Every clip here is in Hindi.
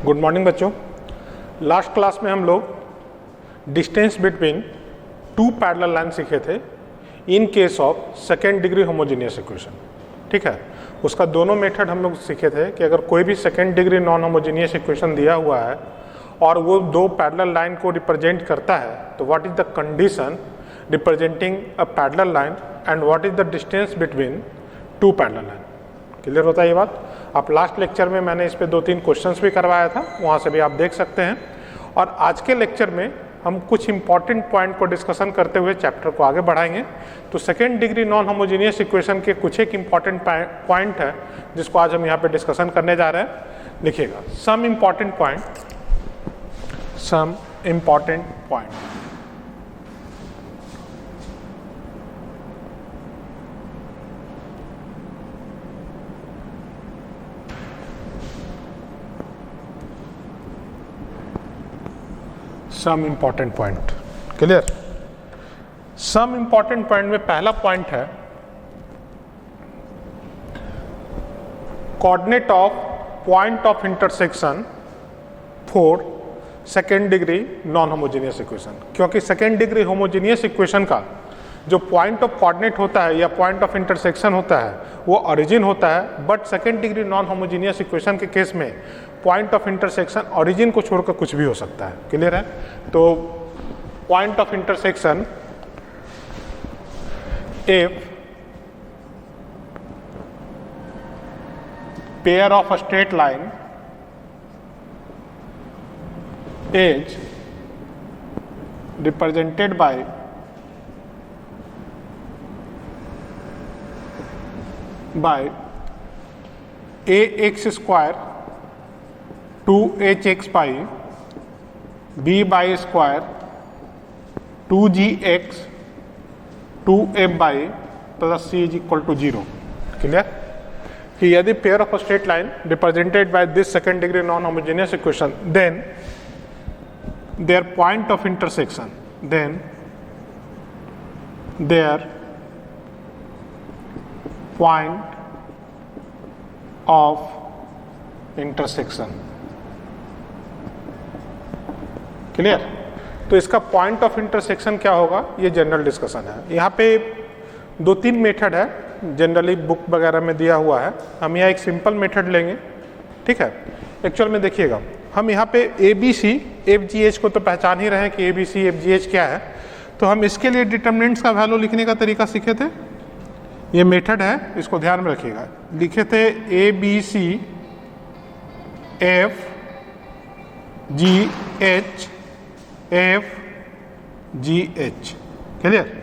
गुड मॉर्निंग बच्चों। लास्ट क्लास में हम लोग distance between two parallel line सीखे थे in case of second degree homogeneous equation. ठीक है, उसका दोनों मेथड हम लोग सीखे थे कि अगर कोई भी second degree non homogeneous equation दिया हुआ है और वो दो पैरेलल लाइन को रिप्रेजेंट करता है तो what is the condition representing a parallel line and what is the distance between two parallel line. Clear होता है ये बात? आप लास्ट लेक्चर में मैंने इस पे 2-3 क्वेश्चंस भी करवाया था, वहाँ से भी आप देख सकते हैं। और आज के लेक्चर में हम कुछ इंपॉर्टेंट पॉइंट को डिस्कशन करते हुए चैप्टर को आगे बढ़ाएंगे। तो second degree non homogeneous equation के कुछ एक इंपॉर्टेंट पॉइंट है जिसको आज हम यहाँ पे डिस्कशन करने जा रहे हैं। लिखिएगा some important point. Some important point. Clear? Some important point में पहला पॉइंट है coordinate of point of intersection for second degree non homogeneous equation. क्योंकि सेकेंड डिग्री होमोजेनियस इक्वेशन का जो पॉइंट ऑफ कोऑर्डिनेट होता है या पॉइंट ऑफ इंटरसेक्शन होता है वो ओरिजिन होता है, but second degree non homogeneous equation के केस में पॉइंट ऑफ इंटरसेक्शन ओरिजिन को छोड़कर कुछ भी हो सकता है। क्लियर है? तो point of intersection if pair of a straight line is represented by ax square 2hx by b by square 2gx 2f by plus c is equal to 0। Clear? कि यदि pair of straight line represented by this second degree non homogeneous equation then their point of intersection point of intersection। Clear? तो इसका पॉइंट ऑफ इंटरसेक्शन क्या होगा ये जनरल डिस्कशन है। यहाँ पे 2-3 मेथड है जनरली बुक वगैरह में दिया हुआ है। हम यहाँ एक सिंपल मेथड लेंगे। ठीक है? एक्चुअल में देखिएगा हम यहाँ पे ABC FGH को तो पहचान ही रहे हैं कि ABC FGH क्या है। तो हम इसके लिए डिटर्मिनेंट्स का वैल्यू लिखने का तरीका सीखे थे। ये मेथड है, इसको ध्यान में रखिएगा। लिखे थे ABC FGH FGH। क्लियर?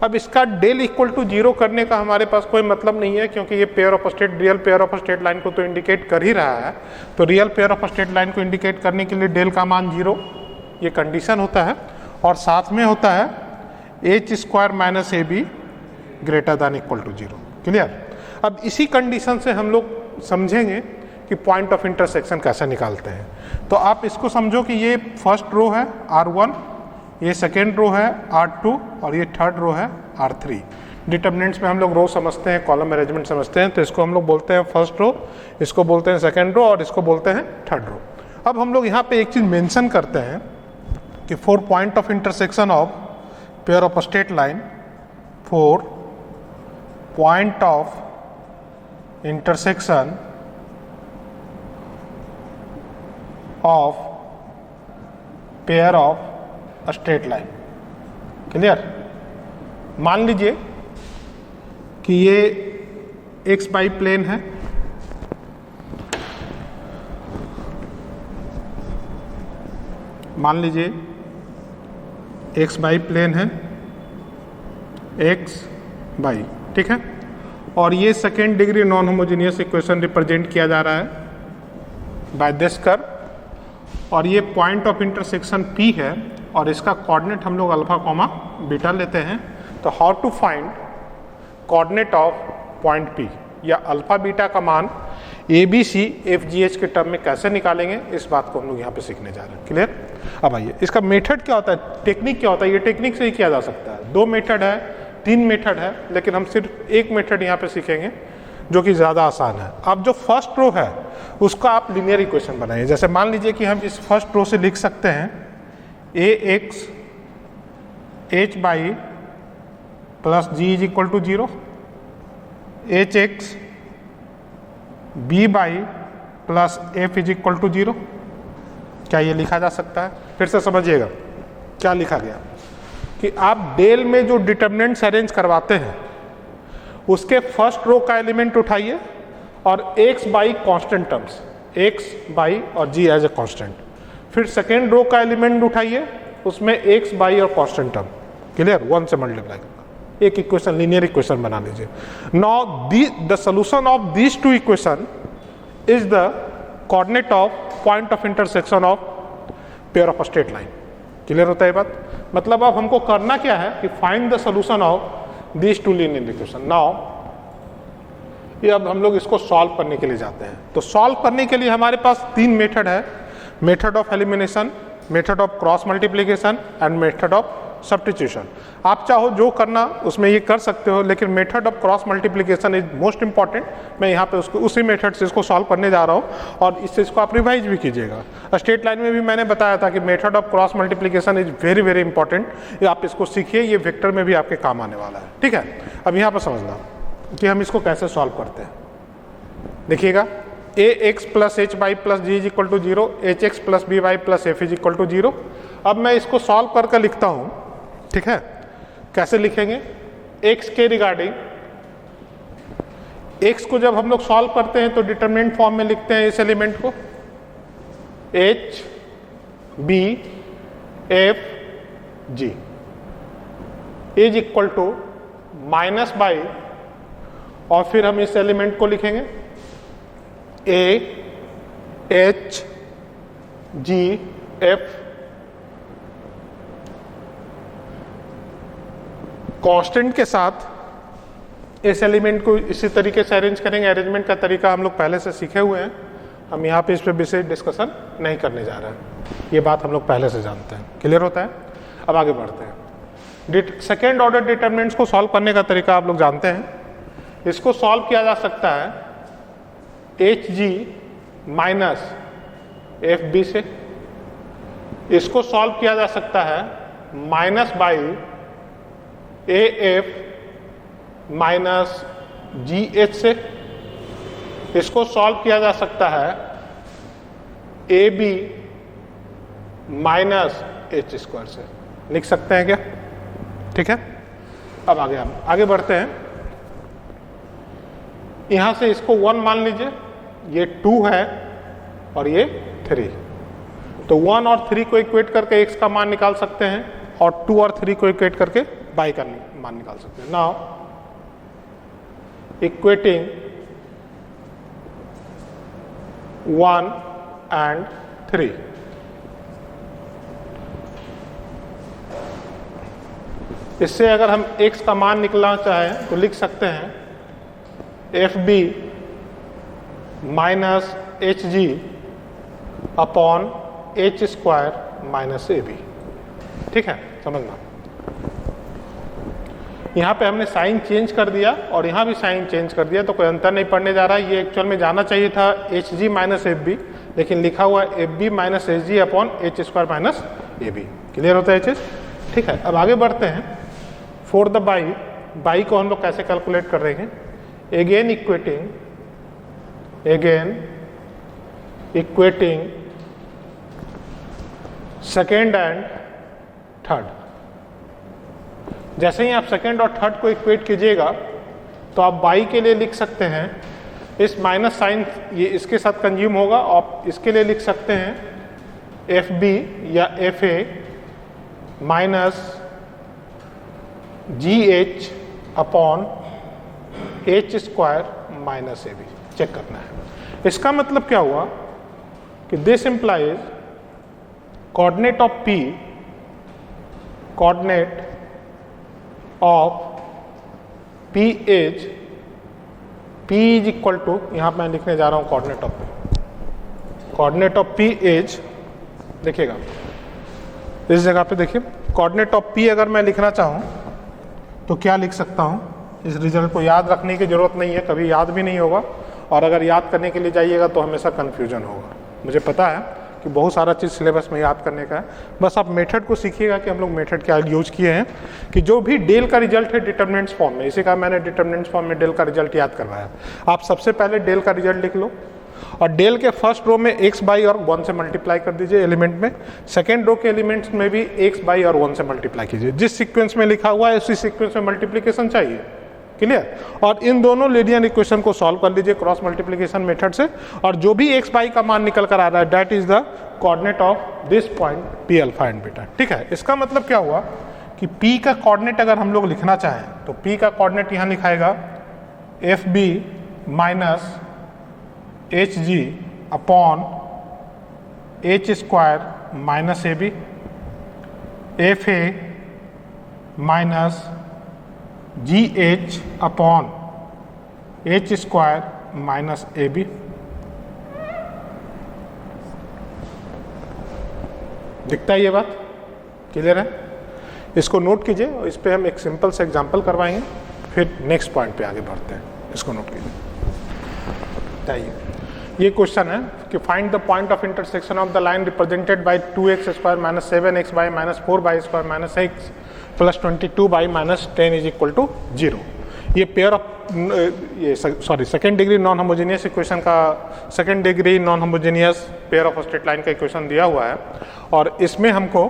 अब इसका डेल इक्वल टू 0 करने का हमारे पास कोई मतलब नहीं है क्योंकि ये real pair of straight line को तो इंडिकेट कर ही रहा है। तो real pair of straight line को इंडिकेट करने के लिए डेल का मान 0 ये कंडीशन होता है और साथ में होता है h square minus AB greater than equal to 0। Clear? अब इसी कंडीशन से हम लोग समझेंगे कि पॉइंट ऑफ इंटरसेक्शन कैसे निकालते हैं। तो आप इसको समझो कि ये फर्स्ट रो है R1, ये सेकेंड रो है R2 और ये थर्ड रो है R3। डिटर्मिनेंट्स में हम लोग रो समझते हैं, कॉलम अरेंजमेंट समझते हैं। तो इसको हम लोग बोलते हैं फर्स्ट रो, इसको बोलते हैं सेकेंड रो और इसको बोलते हैं थर्ड रो। अब हम लोग यहाँ पे एक चीज़ मेंशन करते हैं कि for point of intersection of pair of straight line, for point of intersection of pair of straight line. Clear? मान लीजिए कि ये एक्स वाई प्लेन है, मान लीजिए एक्स वाई प्लेन है, एक्स वाई। ठीक है? और ये second degree non homogeneous equation represent किया जा रहा है बाय दिस कर्व और ये पॉइंट ऑफ इंटरसेक्शन P है और इसका कोऑर्डिनेट हम लोग अल्फा कॉमा बीटा लेते हैं। तो how to find coordinate of point P या अल्फा बीटा का मान ABC FGH के टर्म में कैसे निकालेंगे, इस बात को हम लोग यहाँ पे सीखने जा रहे हैं। क्लियर? अब आइए, इसका मेथड क्या होता है, टेक्निक क्या होता है। ये टेक्निक से ही किया जा सकता है। 2 मेथड है, 3 मेथड है, लेकिन हम सिर्फ एक मेथड यहाँ पे सीखेंगे जो कि ज़्यादा आसान है। अब जो फर्स्ट रो है उसका आप लीनियर इक्वेशन बनाइए। जैसे मान लीजिए कि हम इस फर्स्ट रो से लिख सकते हैं AX H y plus G is equal to 0, HX B y plus F is equal to 0। क्या ये लिखा जा सकता है? फिर से समझिएगा क्या लिखा गया कि आप डेल में जो डिटर्मिनेंट्स अरेंज करवाते हैं उसके फर्स्ट रो का एलिमेंट उठाइए और x by constant terms, x by और g एज ए कांस्टेंट। फिर सेकेंड रो का एलिमेंट उठाइए, उसमें x बाई और कांस्टेंट टर्म। क्लियर? 1 से मल्टीप्लाई करना, एक इक्वेशन लीनियर इक्वेशन बना लीजिए। Now the solution of this two equation is the coordinate of point of intersection of pair of straight line. Clear होता है बात? मतलब अब हमको करना क्या है कि find the solution of this two linear equation. Now ये अब हम लोग इसको सॉल्व करने के लिए जाते हैं। तो सॉल्व करने के लिए हमारे पास 3 मेथड है, method of elimination, method of cross multiplication and method of substitution. आप चाहो जो करना उसमें ये कर सकते हो, लेकिन method of cross multiplication is most important. मैं यहाँ पे उसको उसी मेथड से इसको सॉल्व करने जा रहा हूँ और इससे इसको आप रिवाइज भी कीजिएगा। स्ट्रेट लाइन में भी मैंने बताया था कि method of cross multiplication is very very important. आप इसको सीखिए, ये वेक्टर में भी आपके काम आने वाला है। ठीक है? अब यहाँ पर समझना कि हम इसको कैसे सॉल्व करते हैं। देखिएगा, AX plus H y plus G is equal to 0, HX plus B y plus F is equal to 0। अब मैं इसको सॉल्व करके लिखता हूँ। ठीक है? कैसे लिखेंगे? x के रिगार्डिंग, x को जब हम लोग सॉल्व करते हैं तो डिटरमिनेंट फॉर्म में लिखते हैं इस एलिमेंट को H B F G is equal to minus y, और फिर हम इस एलिमेंट को लिखेंगे A H G F। Constant के साथ इस एलिमेंट को इसी तरीके से अरेंज करेंगे। अरेंजमेंट का तरीका हम लोग पहले से सीखे हुए हैं, हम यहाँ पे इस पर विशेष डिस्कशन नहीं करने जा रहे हैं, ये बात हम लोग पहले से जानते हैं। क्लियर होता है? अब आगे बढ़ते हैं। सेकेंड ऑर्डर डिटर्मिनेंट्स को सॉल्व करने का तरीका आप लोग जानते हैं। इसको सॉल्व किया जा सकता है HG माइनस FB से। इसको सॉल्व किया जा सकता है minus by AF minus GH से। इसको सॉल्व किया जा सकता है AB माइनस H स्क्वायर से। लिख सकते हैं क्या? ठीक है? अब हम आगे बढ़ते हैं। यहां से इसको 1 मान लीजिए, ये 2 है और ये 3। तो 1 और 3 को इक्वेट करके x का मान निकाल सकते हैं और 2 और 3 को इक्वेट करके y का मान निकाल सकते हैं। नाउ इक्वेटिंग 1 and 3, इससे अगर हम x का मान निकालना चाहें तो लिख सकते हैं FB minus HG upon H square minus AB। ठीक है? समझना, यहाँ पे हमने साइन चेंज कर दिया और यहाँ भी साइन चेंज कर दिया, तो कोई अंतर नहीं पड़ने जा रहा है। ये एक्चुअल में जाना चाहिए था HG माइनस FB, लेकिन लिखा हुआ है FB minus HG upon H square minus AB। Clear होता है चीज? ठीक है? अब आगे बढ़ते हैं। फॉर द बाई को हम लोग कैसे कैलकुलेट कर रहे हैं? Again equating second and third. जैसे ही आप सेकेंड और थर्ड को इक्वेट कीजिएगा तो आप बाई के लिए लिख सकते हैं, इस माइनस साइन ये इसके साथ कंज्यूम होगा, आप इसके लिए लिख सकते हैं FB या FA minus GH upon H square minus AB। Check करना है। इसका मतलब क्या हुआ कि this implies coordinate of P, coordinate of P is P is equal to, यहाँ मैं लिखने जा रहा हूँ coordinate of P, coordinate of P is, देखिएगा इस जगह पे देखिए, कोऑर्डिनेट ऑफ P अगर मैं लिखना चाहूँ तो क्या लिख सकता हूँ। इस रिजल्ट को याद रखने की जरूरत नहीं है, कभी याद भी नहीं होगा, और अगर याद करने के लिए जाइएगा तो हमेशा कन्फ्यूजन होगा। मुझे पता है कि बहुत सारा चीज़ सिलेबस में याद करने का है, बस आप मेथड को सीखिएगा कि हम लोग मेथड क्या यूज किए हैं, कि जो भी डेल का रिजल्ट है डिटरमिनेंट्स फॉर्म में, इसी का मैंने डिटरमिनेंट्स फॉर्म में डेल का रिजल्ट याद करवाया। आप सबसे पहले डेल का रिजल्ट लिख लो, और डेल के फर्स्ट रो में x बाई और 1 से मल्टीप्लाई कर दीजिए एलिमेंट में, सेकेंड रो के एलिमेंट्स में भी x बाई और 1 से मल्टीप्लाई कीजिए। जिस सीक्वेंस में लिखा हुआ है उसी सीक्वेंस में मल्टीप्लिकेशन चाहिए, क्लियर। और इन दोनों लीनियर इक्वेशन को सॉल्व कर लीजिए क्रॉस मल्टीप्लिकेशन मेथड से, और जो भी x बाई का मान निकल कर आ रहा है that is the coordinate of this point P alpha and beta. ठीक है, इसका मतलब क्या हुआ कि P का कोऑर्डिनेट अगर हम लोग लिखना चाहें तो P का कोऑर्डिनेट यहाँ लिखाएगा FB minus HG upon H square minus AB, FA minus GH upon H square minus AB। दिखता है ये बात, क्लियर है। इसको नोट कीजिए और इस पे हम एक सिंपल से एग्जांपल करवाएंगे, फिर नेक्स्ट पॉइंट पे आगे बढ़ते हैं। इसको नोट कीजिए। बताइए, ये क्वेश्चन है कि find the point of intersection of the line represented by 2x square minus 7x y minus 4y square minus x plus 22 y minus 10 is equal to 0। ये pair of second degree non homogeneous equation का, second degree non homogeneous pair of straight line का इक्वेशन दिया हुआ है, और इसमें हमको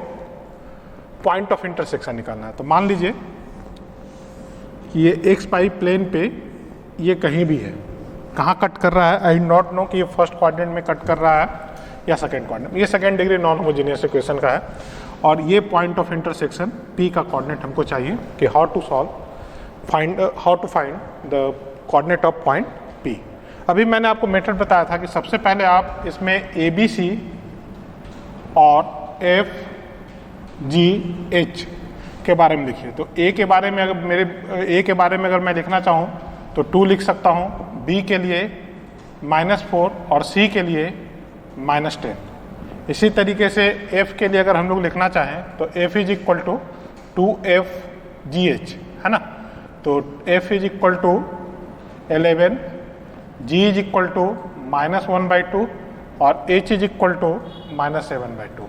पॉइंट ऑफ इंटरसेक्शन निकालना है। तो मान लीजिए कि ये एक्स पाई प्लेन पे ये कहीं भी है, कहाँ कट कर रहा है, आई नॉट नो कि ये फर्स्ट क्वाड्रेंट में कट कर रहा है या सेकेंड क्वाड्रेंट। ये second degree non homogeneous equation का है, और ये पॉइंट ऑफ इंटरसेक्शन P का कोऑर्डिनेट हमको चाहिए कि how to find the coordinate of point P। अभी मैंने आपको मेथड बताया था कि सबसे पहले आप इसमें ABC और FGH के बारे में लिखिए। तो A के बारे में अगर मैं लिखना चाहूँ तो 2 लिख सकता हूँ, B के लिए -4 और C के लिए -10। इसी तरीके से F के लिए अगर हम लोग लिखना चाहें तो F is equal to 2FGH, है ना। तो F is equal to 11, G is equal to -1/2 और H is equal to -7/2।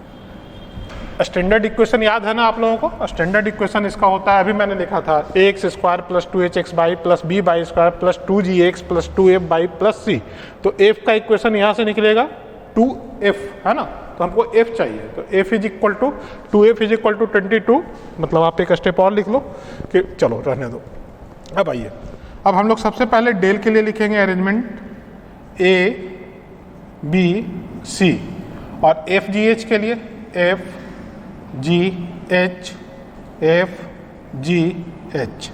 Standard equation याद है ना आप लोगों को। स्टैंडर्ड इक्वेशन इसका होता है, अभी मैंने लिखा था ax square plus 2hx by plus b y square plus 2gx plus 2f y plus c। तो f का इक्वेशन यहाँ से निकलेगा 2f, है ना। तो हमको f चाहिए, तो f is equal to 2f is equal to 22। मतलब आप एक स्टेप और लिख लो कि चलो रहने दो। अब आइए, अब हम लोग सबसे पहले डेल के लिए लिखेंगे अरेंजमेंट a b c, और f g h के लिए f G H F G H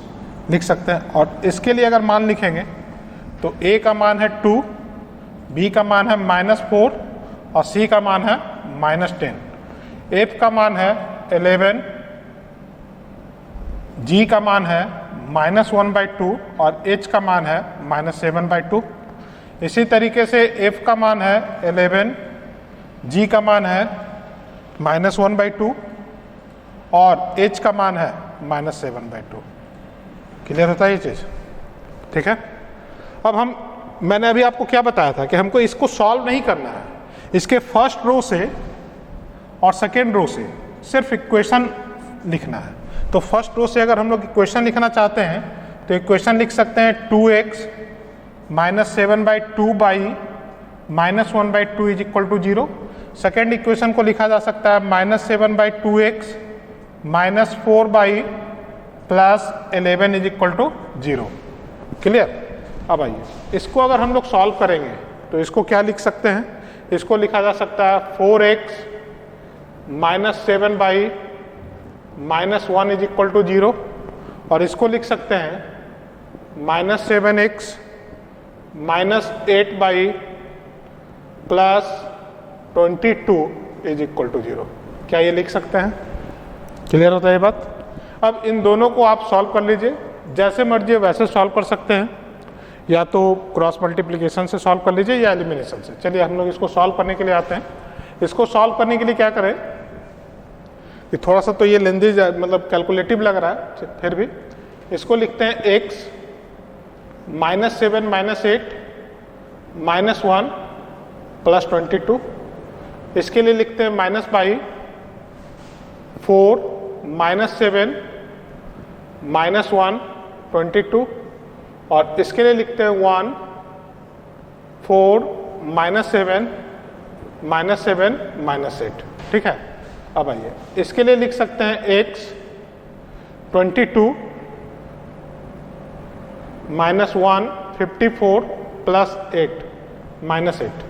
लिख सकते हैं। और इसके लिए अगर मान लिखेंगे तो A का मान है 2, B का मान है -4 और C का मान है -10, F का मान है 11, G का मान है -1/2 और H का मान है -7/2। इसी तरीके से F का मान है 11, G का मान है -1/2 और H का मान है -7/2। क्लियर होता है ये चीज़, ठीक है। अब मैंने अभी आपको क्या बताया था कि हमको इसको सॉल्व नहीं करना है, इसके फर्स्ट रो से और सेकेंड रो से सिर्फ इक्वेशन लिखना है। तो फर्स्ट रो से अगर हम लोग इक्वेशन लिखना चाहते हैं तो इक्वेशन लिख सकते हैं 2x -7/2 y -1/2 is equal to 0। Second equation को लिखा जा सकता है -7/2x -4 y plus 11 is equal to 0। Clear. अब आइए, इसको अगर हम लोग सॉल्व करेंगे तो इसको क्या लिख सकते हैं, इसको लिखा जा सकता है 4x -7 by -1 is equal to 0, और इसको लिख सकते हैं -7x -8 y plus 22 is equal to 0। क्या ये लिख सकते हैं? क्लियर होता है ये बात। अब इन दोनों को आप सॉल्व कर लीजिए, जैसे मर्जी वैसे सॉल्व कर सकते हैं। या तो क्रॉस मल्टीप्लिकेशन से सॉल्व कर लीजिए या एलिमिनेशन से। चलिए हम लोग इसको सॉल्व करने के लिए आते हैं। इसको सॉल्व करने के लिए क्या करें कि थोड़ा सा तो ये लेंदी मतलब कैलकुलेटिव लग रहा है, फिर भी इसको लिखते हैं x -7 -8 -1 प्लस 22। इसके लिए लिखते हैं -5 4 -7 -1 22 और इसके लिए लिखते हैं 1 4 -7 -7 -8। ठीक है, अब आइए इसके लिए लिख सकते हैं x 22 -1 54 प्लस 8 -8।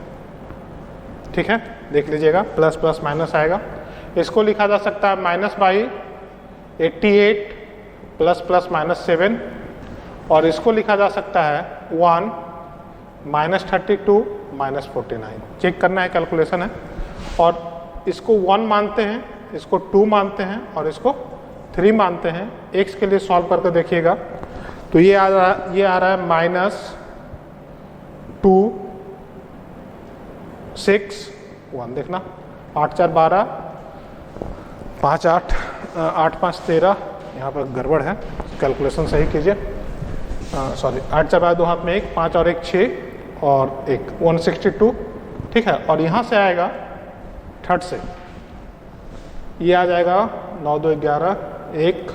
ठीक है, देख लीजिएगा प्लस प्लस माइनस आएगा। इसको लिखा जा सकता है -88 प्लस प्लस -7 और इसको लिखा जा सकता है 1 -32 -49। चेक करना है, कैलकुलेशन है। और इसको 1 मानते हैं, इसको 2 मानते हैं और इसको 3 मानते हैं। x के लिए सॉल्व करके देखिएगा तो ये आ रहा है -2 6 1। देखना 8 4 12 5 8 8 5 13। यहाँ पर गड़बड़ है, कैलकुलेशन सही कीजिए। सॉरी 8 4 12 2 हाथ में 1 5 और 1 6 और 1 162। ठीक है, और यहाँ से आएगा थर्ड से ये आ जाएगा 9 2 11 1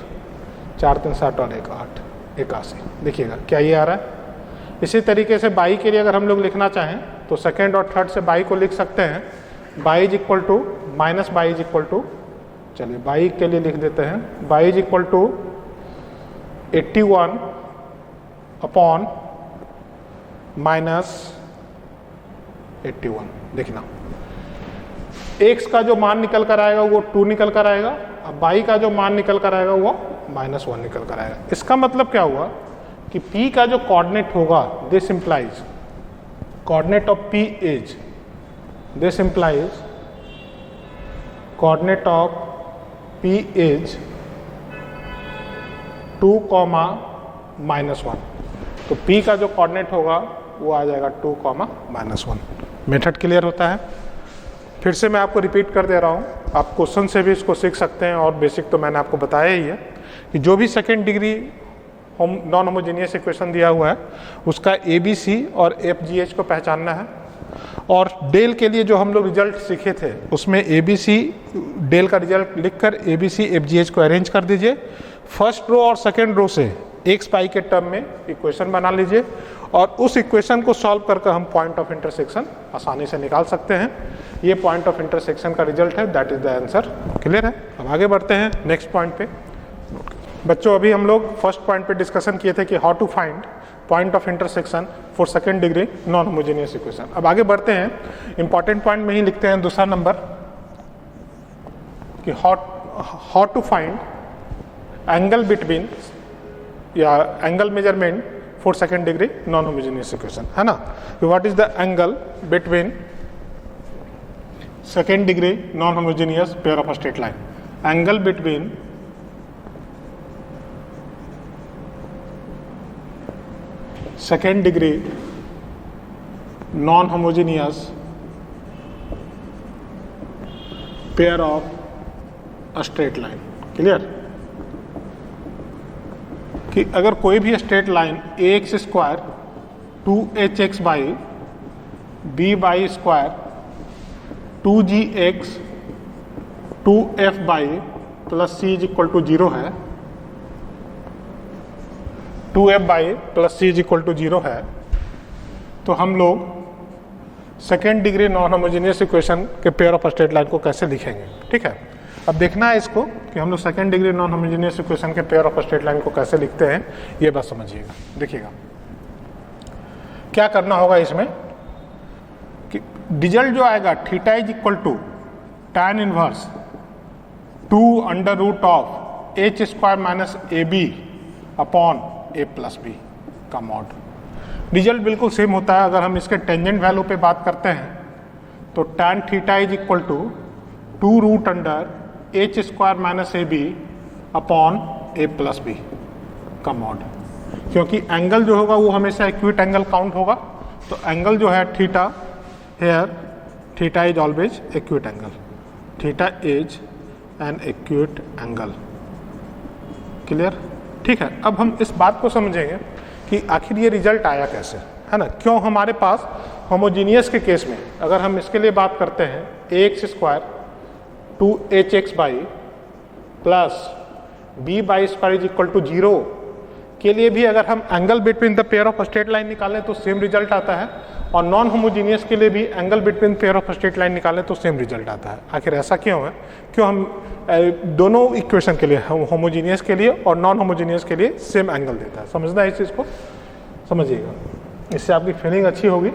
4 3 7 और 1 8 81। देखिएगा क्या ये आ रहा है। इसी तरीके से बाई के लिए अगर हम लोग लिखना चाहें तो सेकेंड और थर्ड से बाई को लिख सकते हैं। Y is equal to minus y is equal to, चलिए बाई के लिए लिख देते हैं, y is equal to 81 upon minus 81। देखना x का जो मान निकल कर आएगा वो 2 निकल कर आएगा, अब बाई का जो मान निकल कर आएगा वो -1 निकल कर आएगा। इसका मतलब क्या हुआ कि p का जो कोऑर्डिनेट होगा, this implies coordinate of p is, this implies coordinate of p is 2, -1। तो p का जो कोऑर्डिनेट होगा वो आ जाएगा 2, -1। मेथड क्लियर होता है। फिर से मैं आपको रिपीट कर दे रहा हूँ, आप क्वेश्चन से भी इसको सीख सकते हैं और बेसिक तो मैंने आपको बताया ही है कि जो भी second degree non homogeneous equation दिया हुआ है उसका ABC और FGH को पहचानना है। और डेल के लिए जो हम लोग रिजल्ट सीखे थे उसमें ABC डेल का रिजल्ट लिखकर ABC FGH को अरेंज कर दीजिए। फर्स्ट रो और सेकेंड रो से x पाई के टर्म में इक्वेशन बना लीजिए और उस इक्वेशन को सॉल्व करके हम पॉइंट ऑफ इंटरसेक्शन आसानी से निकाल सकते हैं। ये पॉइंट ऑफ इंटरसेक्शन का रिजल्ट है, that is the answer. Clear है। अब आगे बढ़ते हैं नेक्स्ट पॉइंट पे। बच्चों अभी हम लोग फर्स्ट पॉइंट पे डिस्कशन किए थे कि how to find point of intersection for second degree non homogeneous equation. अब आगे बढ़ते हैं, इंपॉर्टेंट पॉइंट में ही लिखते हैं दूसरा नंबर कि how to find angle between या angle measurement for second degree non homogeneous equation, है ना। What is the angle between second degree non homogeneous pair of straight line, angle between second degree non homogeneous pair of straight line. Clear कि अगर कोई भी straight line ax square 2hx y b y square 2gx 2f y plus c is equal to 0 है, 2f y plus c is equal to 0 है, तो हम लोग second degree non homogeneous equation के पेयर ऑफ स्ट्रेट लाइन को कैसे लिखेंगे। ठीक है, अब देखना है इसको कि हम लोग second degree non homogeneous equation के पेयर ऑफ स्ट्रेट लाइन को कैसे लिखते हैं, ये बात समझिएगा। देखिएगा क्या करना होगा इसमें कि रिजल्ट जो आएगा theta is equal to tan inverse 2 under root of h square minus ab upon a plus b का मॉड। रिजल्ट बिल्कुल सेम होता है। अगर हम इसके टेंजेंट वैल्यू पे बात करते हैं तो tan theta is equal to 2 root under h square minus ab upon a plus b का मॉड। क्योंकि एंगल जो होगा वो हमेशा एक्यूट एंगल काउंट होगा, तो एंगल जो है theta, here theta is always acute angle, theta is an acute angle. Clear? ठीक है, अब हम इस बात को समझेंगे कि आखिर ये रिजल्ट आया कैसे, है ना। क्यों हमारे पास होमोजीनियस के केस में अगर हम इसके लिए बात करते हैं ax² 2hx plus b² is equal to 0 के लिए भी अगर हम angle between the pair of straight line निकालें तो सेम रिजल्ट आता है, और नॉन होमोजीनियस के लिए भी angle between pair of straight line निकालें तो सेम रिजल्ट आता है। आखिर ऐसा क्यों है? क्यों हम दोनों इक्वेशन के लिए, होमोजीनियस के लिए और नॉन होमोजीनियस के लिए सेम एंगल देता है। समझना है इस चीज़ को, समझिएगा, इससे आपकी फीलिंग अच्छी होगी।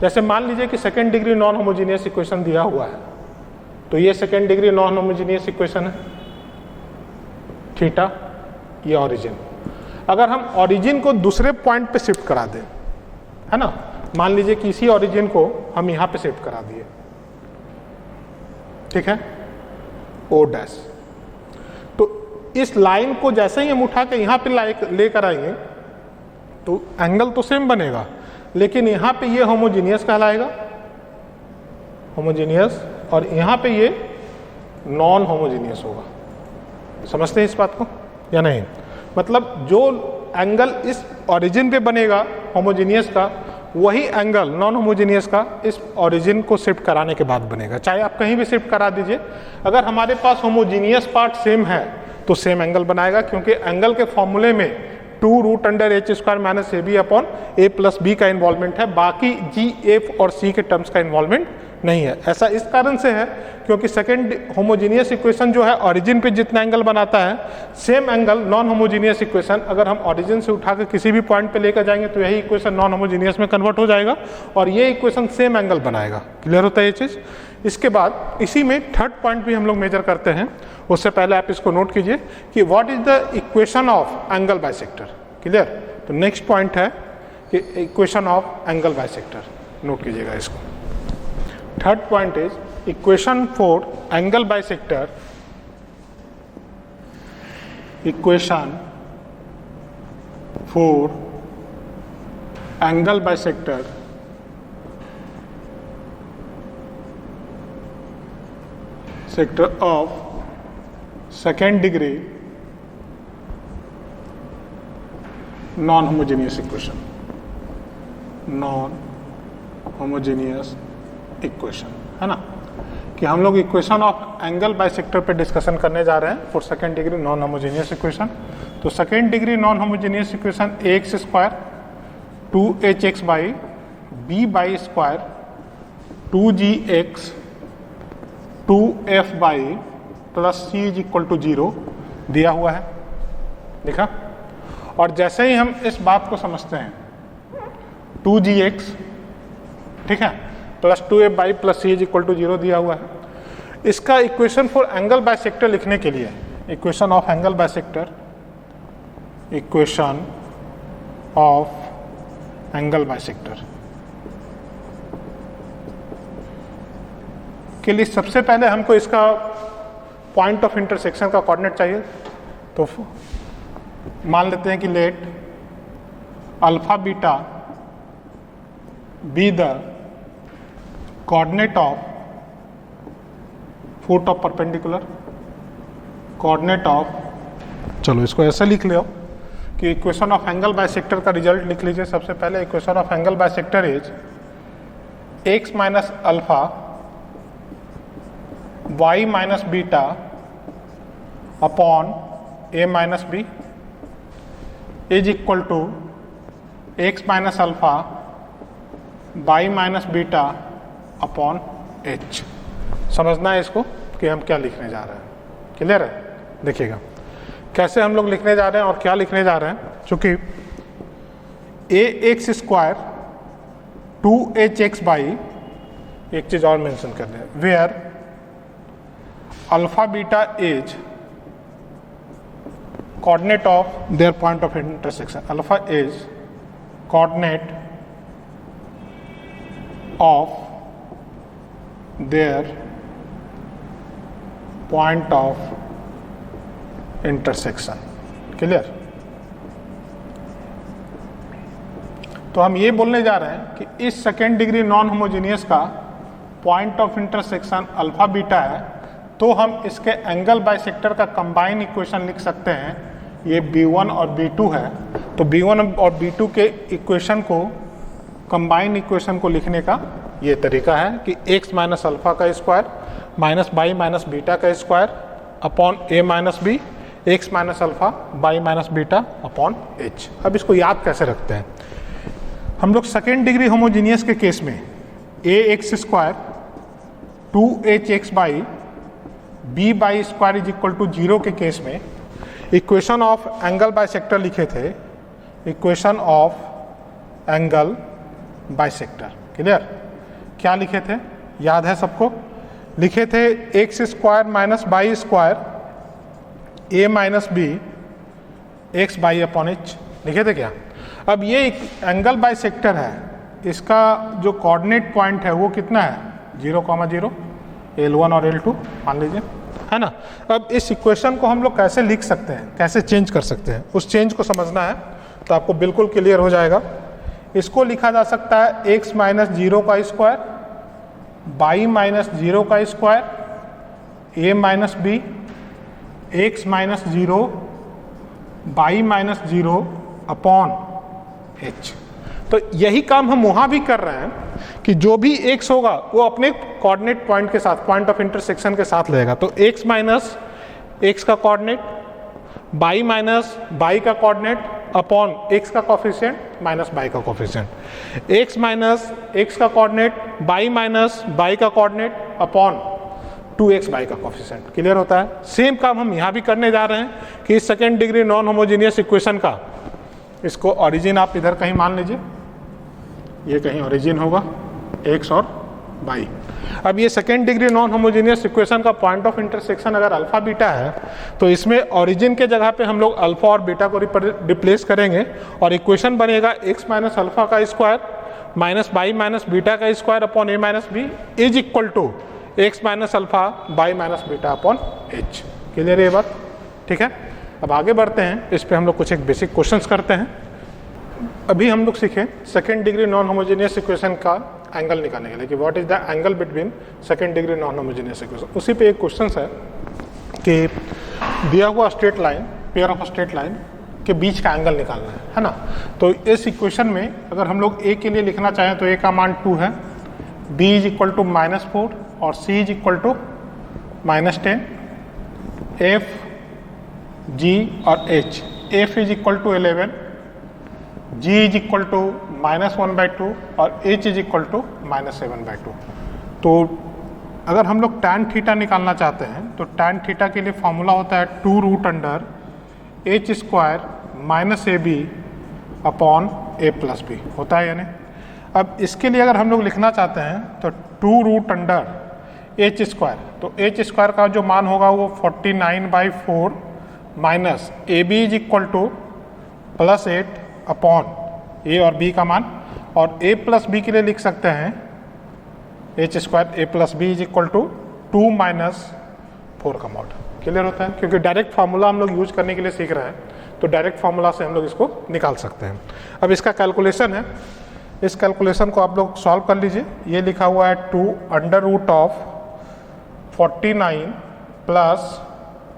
जैसे मान लीजिए कि second degree non homogeneous equation दिया हुआ है, तो ये second degree non homogeneous equation है, थीटा ये ऑरिजिन। अगर हम ऑरिजिन को दूसरे पॉइंट पे शिफ्ट करा दें, है ना, मान लीजिए कि इसी ऑरिजिन को हम यहाँ पे शिफ्ट करा दिए, ठीक है, ओ डैश, तो इस लाइन को जैसे ही हम उठा के यहाँ पे लेकर आएंगे तो एंगल तो सेम बनेगा, लेकिन यहाँ पे ये होमोजीनियस कहलाएगा, होमोजीनियस, और यहाँ पे ये नॉन होमोजीनियस होगा। समझते हैं इस बात को या नहीं? मतलब जो एंगल इस ओरिजिन पे बनेगा होमोजीनियस का, वही एंगल नॉन होमोजीनियस का इस ओरिजिन को शिफ्ट कराने के बाद बनेगा। चाहे आप कहीं भी शिफ्ट करा दीजिए, अगर हमारे पास होमोजीनियस पार्ट सेम है तो सेम एंगल बनाएगा, क्योंकि एंगल के फॉर्मूले में 2√h² - ab upon a plus b का इन्वॉल्वमेंट है, बाकी g, f और c के टर्म्स का इन्वॉल्वमेंट नहीं है। ऐसा इस कारण से है क्योंकि सेकेंड होमोजीनियस इक्वेशन जो है ओरिजिन पे जितना एंगल बनाता है, same angle non homogeneous equation अगर हम ओरिजिन से उठाकर किसी भी पॉइंट पे लेकर जाएंगे तो यही इक्वेशन नॉन होमोजीनियस में कन्वर्ट हो जाएगा और ये इक्वेशन सेम एंगल बनाएगा। क्लियर होता है ये चीज़? इसके बाद इसी में थर्ड पॉइंट भी हम लोग मेजर करते हैं, उससे पहले आप इसको नोट कीजिए कि what is the equation of angle bisector. Clear? तो नेक्स्ट पॉइंट है कि equation of angle bisector, note कीजिएगा इसको। Third point is equation for angle bisector, equation for angle bisector sector of second degree non homogeneous equation, non homogeneous equation, है ना, कि हम लोग इक्वेशन ऑफ एंगल बाइसेक्टर पे डिस्कशन करने जा रहे हैं for second degree non homogeneous equation. तो second degree non homogeneous equation ax² 2hx b² 2gx 2f plus c is equal to 0 दिया हुआ है, देखा। और जैसे ही हम इस बात को समझते हैं 2gx, ठीक है, plus 2f plus c is equal to 0 दिया हुआ है, इसका इक्वेशन फॉर एंगल बाइसेक्टर लिखने के लिए, equation of angle bisector, equation of angle bisector के लिए सबसे पहले हमको इसका पॉइंट ऑफ इंटरसेक्शन का कोऑर्डिनेट चाहिए। तो मान लेते हैं कि let alpha beta be the coordinate of foot of perpendicular, coordinate of, चलो इसको ऐसे लिख लो कि इक्वेशन ऑफ एंगल बाइसेक्टर का रिजल्ट लिख लीजिए। सबसे पहले equation of angle bisector is x minus alpha y minus beta upon a minus b is equal to x minus alpha y minus beta upon h। समझना है इसको कि हम क्या लिखने जा रहे हैं। क्लियर है? देखिएगा कैसे हम लोग लिखने जा रहे हैं और क्या लिखने जा रहे हैं। चूंकि ax² 2hx एक चीज और मेंशन कर दें, where alpha beta is coordinate of their point of intersection. Alpha is coordinate of their point of intersection. Clear? तो हम ये बोलने जा रहे हैं कि इस सेकेंड डिग्री नॉन होमोजीनियस का point of intersection alpha beta है, तो हम इसके एंगल बाइसेक्टर का कंबाइन इक्वेशन लिख सकते हैं। ये B1 और B2 है, तो B1 और B2 के इक्वेशन को, कंबाइन इक्वेशन को लिखने का ये तरीका है कि x माइनस अल्फा का square minus y minus beta का square upon a minus b, x minus alpha y minus beta upon h। अब इसको याद कैसे रखते हैं हम लोग? सेकेंड डिग्री होमोजीनियस के केस में ax square 2hx y b y square is equal to 0 के केस में इक्वेशन ऑफ एंगल बाइसेक्टर लिखे थे। Equation of angle bisector clear? क्या लिखे थे, याद है सबको? लिखे थे x square minus y square a minus b x y upon h, लिखे थे क्या? अब ये एंगल बाइसेक्टर है, इसका जो कोऑर्डिनेट पॉइंट है वो कितना है? 0,0, L1 और L2 मान लीजिए, है ना। अब इस इक्वेशन को हम लोग कैसे लिख सकते हैं, कैसे चेंज कर सकते हैं, उस चेंज को समझना है तो आपको बिल्कुल क्लियर हो जाएगा। इसको लिखा जा सकता है x माइनस 0 का स्क्वायर बाई माइनस 0 का square a minus b x minus 0 y minus 0 upon h। तो यही काम हम वहाँ भी कर रहे हैं कि जो भी x होगा वो अपने कोऑर्डिनेट पॉइंट के साथ, पॉइंट ऑफ इंटरसेक्शन के साथ लेगा। तो x माइनस x का कोऑर्डिनेट बाई माइनस बाई का कोऑर्डिनेट अपॉन x का कोफिशिएंट माइनस बाई का कोफिशिएंट, x माइनस x का कोऑर्डिनेट बाई माइनस बाई का कोऑर्डिनेट अपॉन 2x बाई का कोफिशिएंट। क्लियर होता है? सेम काम हम यहाँ भी करने जा रहे हैं कि इस second degree non homogeneous equation का, इसको ओरिजिन आप इधर कहीं मान लीजिए, ये कहीं ओरिजिन होगा x और y। अब ये second degree non homogeneous equation का पॉइंट ऑफ इंटरसेक्शन अगर अल्फा बीटा है तो इसमें ओरिजिन के जगह पे हम लोग अल्फा और बीटा को रिप्लेस करेंगे और इक्वेशन बनेगा x माइनस अल्फा का square minus y minus beta का square upon a minus b is equal to x minus alpha y minus beta upon h। Clear है ये बात? ठीक है, अब आगे बढ़ते हैं, इस पर हम लोग कुछ एक बेसिक क्वेश्चंस करते हैं। अभी हम लोग सीखे second degree non homogeneous equation का एंगल निकालने के लिए कि what is the angle between second degree non homogeneous equation. उसी पे एक क्वेश्चन है कि दिया हुआ straight line, pair of straight line के बीच का एंगल निकालना है ना। तो इस इक्वेशन में अगर हम लोग a के लिए लिखना चाहें तो a का मान 2 है, b इज इक्वल टू -4 और c is equal to -10, f g और h, f is equal to 11, g is equal to -1/2 और h इज इक्वल टू -7/2। तो अगर हम लोग tan थीटा निकालना चाहते हैं तो tan थीटा के लिए फॉर्मूला होता है 2√h square minus ab upon a plus b होता है यानी। अब इसके लिए अगर हम लोग लिखना चाहते हैं तो 2√h स्क्वायर, तो h स्क्वायर का जो मान होगा वो 49/4 minus ab is equal to +8 upon a और b का मान, और a प्लस b के लिए लिख सकते हैं h square a plus b is equal to 2 minus 4 का मॉड। क्लियर होता है? क्योंकि डायरेक्ट फार्मूला हम लोग यूज करने के लिए सीख रहे हैं तो डायरेक्ट फार्मूला से हम लोग इसको निकाल सकते हैं। अब इसका कैलकुलेशन है, इस कैलकुलेशन को आप लोग सॉल्व कर लीजिए। ये लिखा हुआ है 2√49 plus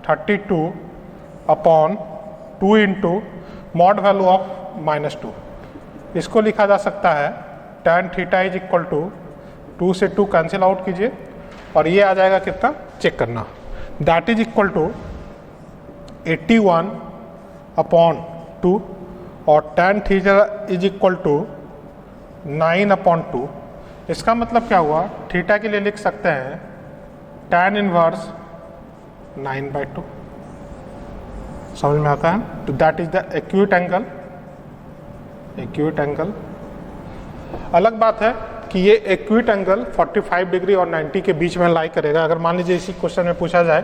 32 upon 2 into mod value of -2। इसको लिखा जा सकता है tan theta is equal to 2 से 2 कैंसिल आउट कीजिए और ये आ जाएगा कितना, चेक करना, that is equal to 81 upon 2 और tan theta is equal to 9 upon 2। इसका मतलब क्या हुआ, थीटा के लिए लिख सकते हैं tan इनवर्स 9/2। समझ में आता है? तो that is the acute angle. Acute angle अलग बात है कि ये एक्यूट एंगल 45 डिग्री और 90 के बीच में लाई करेगा। अगर मान लीजिए इसी क्वेश्चन में पूछा जाए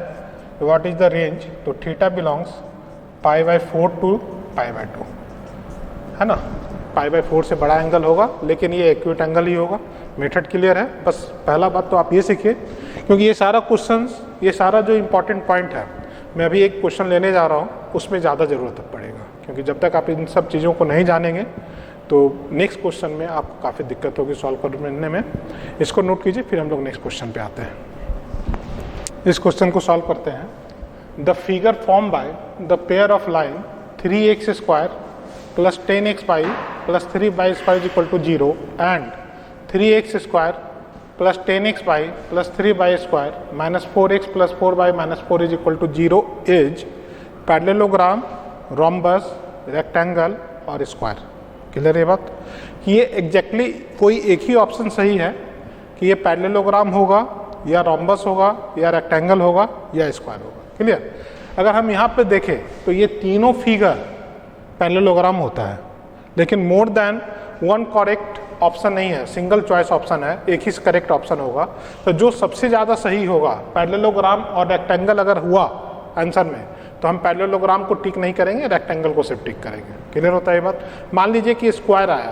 व्हाट इज द रेंज, तो थीटा बिलोंग्स π/4 टू π/2, है ना। π/4 से बड़ा एंगल होगा लेकिन ये एक्यूट एंगल ही होगा। मेथड क्लियर है? बस पहला बात तो आप ये सीखिए, क्योंकि ये सारा क्वेश्चंस, ये सारा जो इंपॉर्टेंट पॉइंट है, मैं अभी एक क्वेश्चन लेने जा रहा हूँ उसमें ज़्यादा ज़रूरत पड़ेगा, क्योंकि जब तक आप इन सब चीज़ों को नहीं जानेंगे तो नेक्स्ट क्वेश्चन में आपको काफ़ी दिक्कत होगी सॉल्व करने में। इसको नोट कीजिए, फिर हम लोग नेक्स्ट क्वेश्चन पे आते हैं। इस क्वेश्चन को सॉल्व करते हैं। The figure form by the pair of line 3x² plus 10x plus 3y² equal to 0 and 3x² plus 10x plus 3y² minus 4x plus 4y minus 4 is equal to 0 is parallelogram, rhombus, rectangle और स्क्वायर। क्लियर है बात? कि ये एग्जैक्टली कोई एक ही ऑप्शन सही है कि ये पैरेललोग्राम होगा या रोम्बस होगा या रेक्टेंगल होगा या स्क्वायर होगा। क्लियर? अगर हम यहाँ पे देखें तो ये तीनों फिगर पैरेललोग्राम होता है, लेकिन more than one correct option नहीं है, सिंगल चॉइस ऑप्शन है, एक ही करेक्ट ऑप्शन होगा। तो जो सबसे ज़्यादा सही होगा पैरेललोग्राम और रेक्टेंगल अगर हुआ आंसर में, तो हम पैरेललोग्राम को टिक नहीं करेंगे, रेक्टेंगल को सिर्फ टिक करेंगे। क्लियर होता है ये बात? मान लीजिए कि स्क्वायर आया,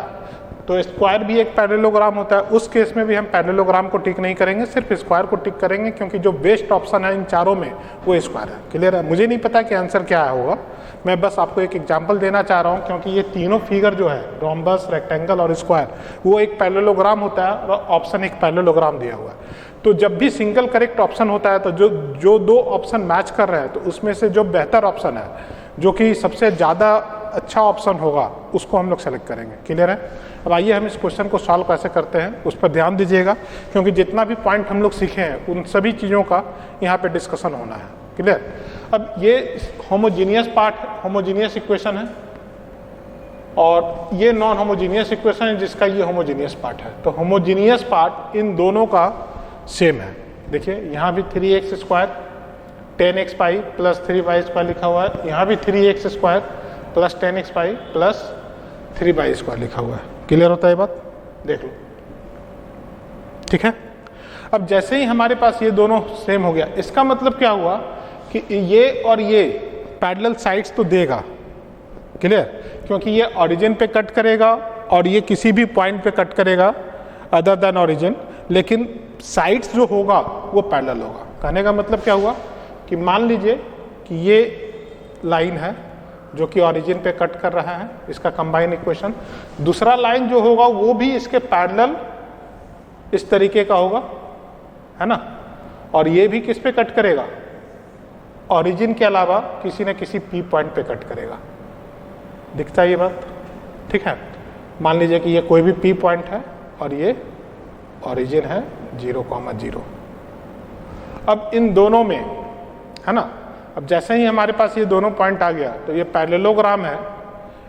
तो स्क्वायर भी एक पैरेललोग्राम होता है, उस केस में भी हम पैरेललोग्राम को टिक नहीं करेंगे, सिर्फ स्क्वायर को टिक करेंगे, क्योंकि जो बेस्ट ऑप्शन है इन चारों में वो स्क्वायर है। क्लियर है? मुझे नहीं पता कि आंसर क्या होगा, मैं बस आपको एक एग्जांपल देना चाह रहा हूँ, क्योंकि ये तीनों फिगर जो है रोम्बस, रेक्टेंगल और स्क्वायर, वो एक पैरेललोग्राम होता है और ऑप्शन एक पैरेललोग्राम दिया हुआ है। तो जब भी सिंगल करेक्ट ऑप्शन होता है, तो जो दो ऑप्शन मैच कर रहे हैं, तो उसमें से जो बेहतर ऑप्शन है, जो कि सबसे ज़्यादा अच्छा ऑप्शन होगा, उसको हम लोग सेलेक्ट करेंगे। क्लियर है? अब आइए हम इस क्वेश्चन को सॉल्व कैसे करते हैं उस पर ध्यान दीजिएगा, क्योंकि जितना भी पॉइंट हम लोग सीखे हैं उन सभी चीज़ों का यहाँ पे डिस्कशन होना है। क्लियर? अब ये होमोजीनियस पार्ट है, होमोजीनियस इक्वेशन है, और ये नॉन होमोजीनियस इक्वेशन है जिसका ये होमोजीनियस पार्ट है। तो होमोजीनियस पार्ट इन दोनों का सेम है। देखिए यहाँ भी 3x² 10x प्लस 3y² लिखा हुआ है, यहाँ भी 3x² plus 10x plus 3y² लिखा हुआ है। क्लियर होता है बात? देख लो। ठीक है? अब जैसे ही हमारे पास ये दोनों सेम हो गया, इसका मतलब क्या हुआ कि ये और ये पैरेलल साइड्स तो देगा। क्लियर? क्योंकि ये ओरिजिन पे कट करेगा और ये किसी भी पॉइंट पे कट करेगा अदर देन ओरिजिन, लेकिन साइड्स जो होगा वो पैरेलल होगा। कहने का मतलब क्या हुआ कि मान लीजिए कि ये लाइन है जो कि ओरिजिन पे कट कर रहा है, इसका कंबाइन इक्वेशन, दूसरा लाइन जो होगा वो भी इसके पैरेलल इस तरीके का होगा, है ना, और ये भी किस पे कट करेगा? ओरिजिन के अलावा किसी न किसी पी पॉइंट पे कट करेगा। दिखता है ये बात? ठीक है? मान लीजिए कि ये कोई भी पी पॉइंट है और ये ओरिजिन है 0,0। अब इन दोनों में, है ना, अब जैसे ही हमारे पास ये दोनों पॉइंट आ गया, तो ये पैरेललोग्राम है।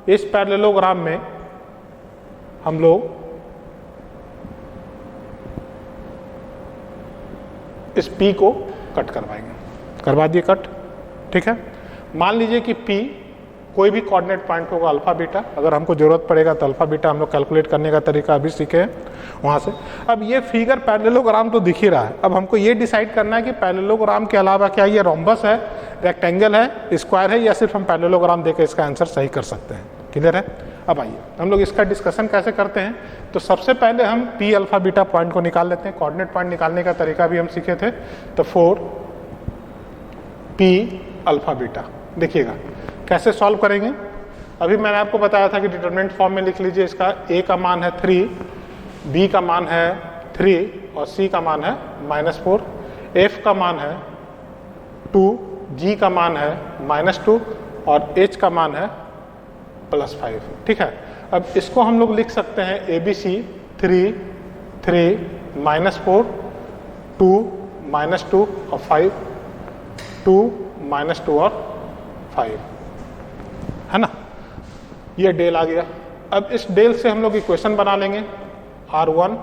इस पैरेललोग्राम में हम लोग इस P को कट करवाएंगे। करवा दिए कट। ठीक है? मान लीजिए कि P कोई भी कोऑर्डिनेट पॉइंट होगा अल्फा बीटा, अगर हमको जरूरत पड़ेगा तो अल्फा बीटा हम लोग कैलकुलेट करने का तरीका अभी सीखे हैं वहाँ से। अब ये फिगर पैरेललोग्राम तो दिख ही रहा है, अब हमको ये डिसाइड करना है कि पैरेललोग्राम के अलावा क्या ये रोम्बस है, रेक्टेंगल है, स्क्वायर है, या सिर्फ हम पैरेललोग्राम देकर इसका आंसर सही कर सकते हैं। क्लियर है? अब आइए हम लोग इसका डिस्कशन कैसे करते हैं। तो सबसे पहले हम पी अल्फा बीटा पॉइंट को निकाल लेते हैं। कोऑर्डिनेट पॉइंट निकालने का तरीका भी हम सीखे थे। तो 4 पी अल्फा बीटा, देखिएगा कैसे सॉल्व करेंगे। अभी मैंने आपको बताया था कि डिटरमिनेंट फॉर्म में लिख लीजिए। इसका ए का मान है 3, बी का मान है 3 और सी का मान है -4, एफ का मान है 2, जी का मान है -2 और एच का मान है +5। ठीक है? अब इसको हम लोग लिख सकते हैं ABC 3, 3, -4, 2, -2 और 5, 2, -2 और 5, है ना। ये डेल आ गया। अब इस डेल से हम लोग इक्वेशन बना लेंगे R1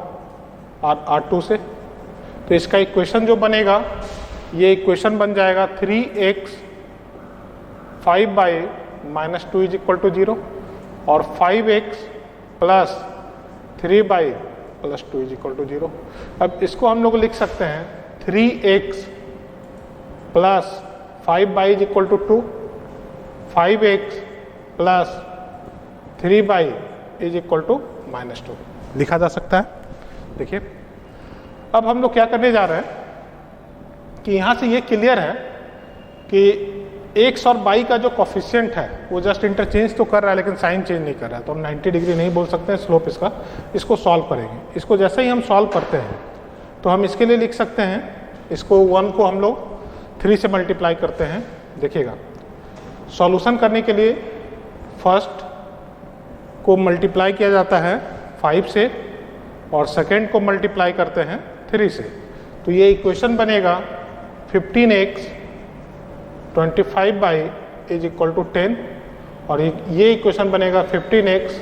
और R2 से। तो इसका इक्वेशन जो बनेगा, ये इक्वेशन बन जाएगा 3x 5/-2 इज इक्वल टू 0 और 5x + 3/+2 इज इक्वल टू 0। अब इसको हम लोग लिख सकते हैं 3x + 5y is equal to 2, 5x + 3y is equal to -2 लिखा जा सकता है। देखिए अब हम लोग क्या करने जा रहे हैं कि यहाँ से ये क्लियर है कि एक्स और बाई का जो कोफिशिएंट है वो जस्ट इंटरचेंज तो कर रहा है लेकिन साइन चेंज नहीं कर रहा है, तो हम 90 डिग्री नहीं बोल सकते हैं स्लोप इसका। इसको सॉल्व करेंगे। इसको जैसे ही हम सॉल्व करते हैं तो हम इसके लिए लिख सकते हैं, इसको 1 को हम लोग 3 से मल्टीप्लाई करते हैं। देखिएगा, सॉल्यूशन करने के लिए फर्स्ट को मल्टीप्लाई किया जाता है 5 से और सेकेंड को मल्टीप्लाई करते हैं 3 से। तो ये इक्वेशन बनेगा 15x 25y is equal to 10 और ये इक्वेशन बनेगा 15x